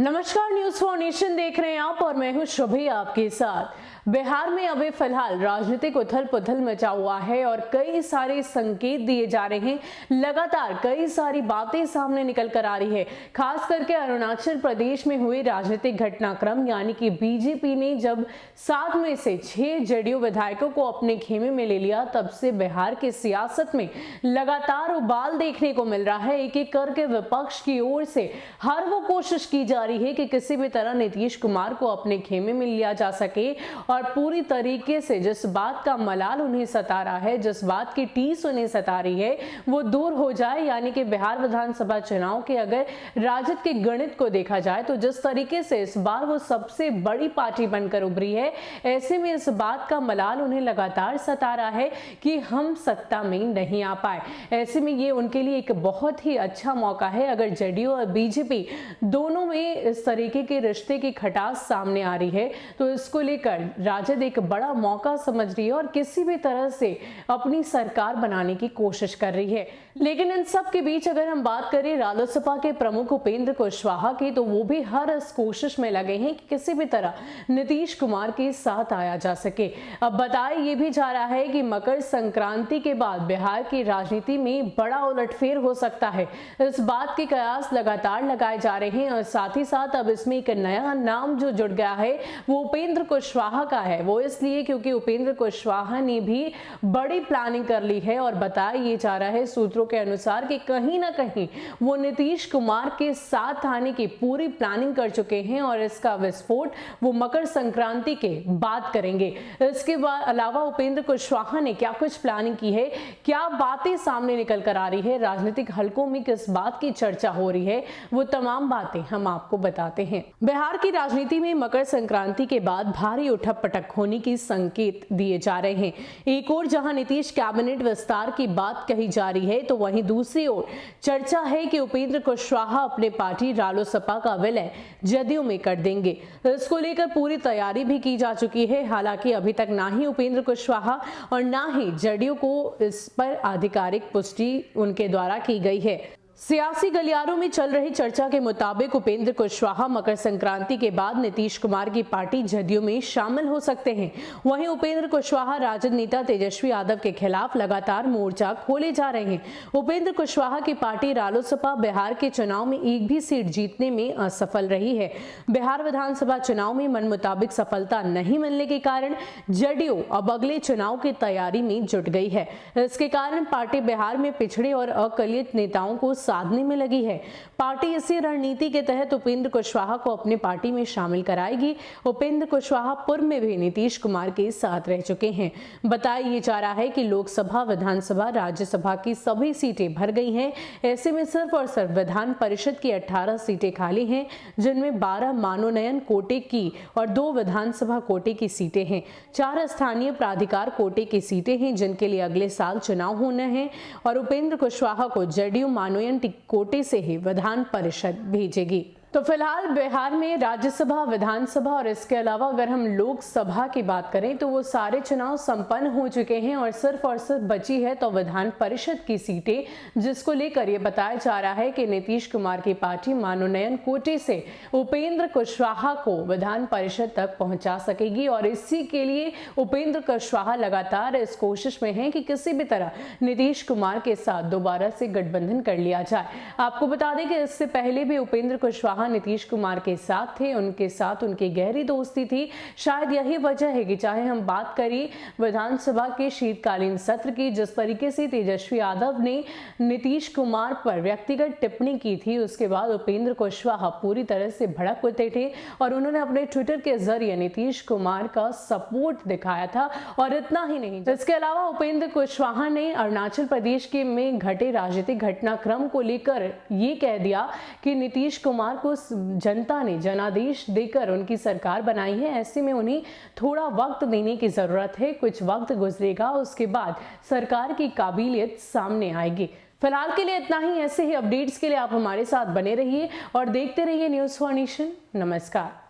नमस्कार, news for nation देख रहे हैं आप और मैं हूं शुभी आपके साथ। बिहार में अभी फिलहाल राजनीतिक उथल पुथल मचा हुआ है और कई सारे संकेत दिए जा रहे हैं। लगातार कई सारी बातें सामने निकल कर आ रही है। खास करके अरुणाचल प्रदेश में हुए राजनीतिक घटनाक्रम, यानी कि बीजेपी ने जब 7 में से 6 जेडीयू विधायकों को अपने खेमे में ले लिया, तब से बिहार की सियासत में लगातार उबाल देखने को मिल रहा है। एक एक करके विपक्ष की ओर से हर वो कोशिश की जा रही है कि किसी भी तरह नीतीश कुमार को अपने खेमे में लिया जा सके और पूरी तरीके से जिस बात का मलाल उन्हें सता रहा है, जिस बात की टीस उन्हें सता रही है, वो दूर हो जाए। यानी कि बिहार विधानसभा चुनाव के अगर राजद के गणित को देखा जाए तो जिस तरीके से इस बार वो सबसे बड़ी पार्टी बनकर उभरी है, ऐसे में इस बात का मलाल उन्हें लगातार सता रहा है कि हम सत्ता में नहीं आ पाए। ऐसे में ये उनके लिए एक बहुत ही अच्छा मौका है। अगर जेडीयू और बीजेपी दोनों में इस तरीके के रिश्ते की खटास सामने आ रही है तो इसको लेकर राजद एक बड़ा मौका समझ रही है और किसी भी तरह से अपनी सरकार बनाने की कोशिश कर रही है। लेकिन इन सब के बीच अगर हम बात करें रालोसपा के प्रमुख उपेंद्र कुशवाहा की, तो वो भी हर इस कोशिश में लगे हैं कि किसी भी तरह नीतीश कुमार के साथ आया जा सके। अब बताया ये भी जा रहा है कि मकर संक्रांति के बाद बिहार की राजनीति में बड़ा उलटफेर हो सकता है। इस बात के कयास लगातार लगाए जा रहे हैं और साथ ही साथ अब इसमें एक नया नाम जो जुड़ गया है वो उपेंद्र कुशवाहा का है। वो इसलिए क्योंकि उपेंद्र कुशवाहा ने भी बड़ी प्लानिंग कर ली है और बताया ये जा रहा है सूत्रों के अनुसार कि कहीं ना कहीं वो नीतीश कुमार के साथ आने की पूरी प्लानिंग कर चुके हैं और इसका विस्फोट वो मकर संक्रांति के बाद करेंगे। इसके अलावा उपेंद्र कुशवाहा ने क्या कुछ प्लानिंग की है, क्या बातें सामने निकल कर आ रही है, राजनीतिक हलकों में किस बात की चर्चा हो रही है, वो तमाम बातें हम आपको बताते हैं। बिहार की राजनीति में मकर संक्रांति के बाद भारी उठक पटक होने की संकेत दिए जा रहे हैं। एक ओर जहां नीतीश कैबिनेट विस्तार की बात कही जा रही है, तो वहीं दूसरी ओर चर्चा है कि उपेंद्र कुशवाहा अपने पार्टी रालोसपा का विलय जदयू में कर देंगे। इसको लेकर पूरी तैयारी भी की जा चुकी है। हालांकि अभी तक ना ही उपेंद्र कुशवाहा और ना ही जदयू को इस पर आधिकारिक पुष्टि उनके द्वारा की गई है। सियासी गलियारों में चल रही चर्चा के मुताबिक उपेंद्र कुशवाहा मकर संक्रांति के बाद नीतीश कुमार की पार्टी जदयू में शामिल हो सकते हैं। वहीं उपेंद्र कुशवाहा राजद नेता तेजस्वी यादव के खिलाफ लगातार मोर्चा खोले जा रहे हैं। उपेंद्र कुशवाहा की पार्टी रालोसपा बिहार के चुनाव में एक भी सीट जीतने में असफल रही है। बिहार विधानसभा चुनाव में मन मुताबिक सफलता नहीं मिलने के कारण जदयू अब अगले चुनाव की तैयारी में जुट गई है। इसके कारण पार्टी बिहार में पिछड़े और अकलित नेताओं को साधने में लगी है। पार्टी इसी रणनीति के तहत उपेंद्र कुशवाहा को अपनी पार्टी में शामिल कराएगी। उपेंद्र कुशवाहा पूर्व में भी नीतीश कुमार के साथ रह चुके हैं। बताया ये जा रहा है कि लोकसभा, विधानसभा, राज्यसभा की सभी सीटें भर गई हैं। ऐसे में सिर्फ और सिर्फ विधान परिषद की 18 सीटें खाली हैं, जिनमें 12 मनोनयन कोटे की और 2 विधानसभा कोटे की सीटें हैं। 4 स्थानीय प्राधिकार कोटे की सीटें हैं, जिनके लिए अगले साल चुनाव होने हैं और उपेंद्र कुशवाहा को जदयू मनोनयन कोटे से ही विधान परिषद भेजेगी। तो फिलहाल बिहार में राज्यसभा, विधानसभा और इसके अलावा अगर हम लोकसभा की बात करें तो वो सारे चुनाव संपन्न हो चुके हैं और सिर्फ बची है तो विधान परिषद की सीटें, जिसको लेकर ये बताया जा रहा है कि नीतीश कुमार की पार्टी मनोनयन कोटे से उपेंद्र कुशवाहा को विधान परिषद तक पहुंचा सकेगी और इसी के लिए उपेंद्र कुशवाहा लगातार इस कोशिश में है कि किसी भी तरह नीतीश कुमार के साथ दोबारा से गठबंधन कर लिया जाए। आपको बता दें कि इससे पहले भी उपेंद्र कुशवाहा नीतीश कुमार के साथ थे, उनके साथ उनकी गहरी दोस्ती थी। शायद यही वजह है कि चाहे हम बात करें विधानसभा के शीतकालीन सत्र की, जिस तरीके से तेजस्वी यादव ने नीतीश कुमार पर व्यक्तिगत टिप्पणी की थी, उसके बाद उपेंद्र कुशवाहा पूरी तरह से भड़क उठे थे और उन्होंने अपने ट्विटर के जरिए नीतीश कुमार का सपोर्ट दिखाया था। और इतना ही नहीं, इसके अलावा उपेंद्र कुशवाहा ने अरुणाचल प्रदेश के में घटे राजनीतिक घटनाक्रम को लेकर ये कह दिया कि नीतीश कुमार को जनता ने जनादेश देकर उनकी सरकार बनाई है। ऐसे में उन्हें थोड़ा वक्त देने की जरूरत है। कुछ वक्त गुजरेगा, उसके बाद सरकार की काबिलियत सामने आएगी। फिलहाल के लिए इतना ही। ऐसे ही अपडेट्स के लिए आप हमारे साथ बने रहिए और देखते रहिए न्यूज फॉर नेशन। नमस्कार।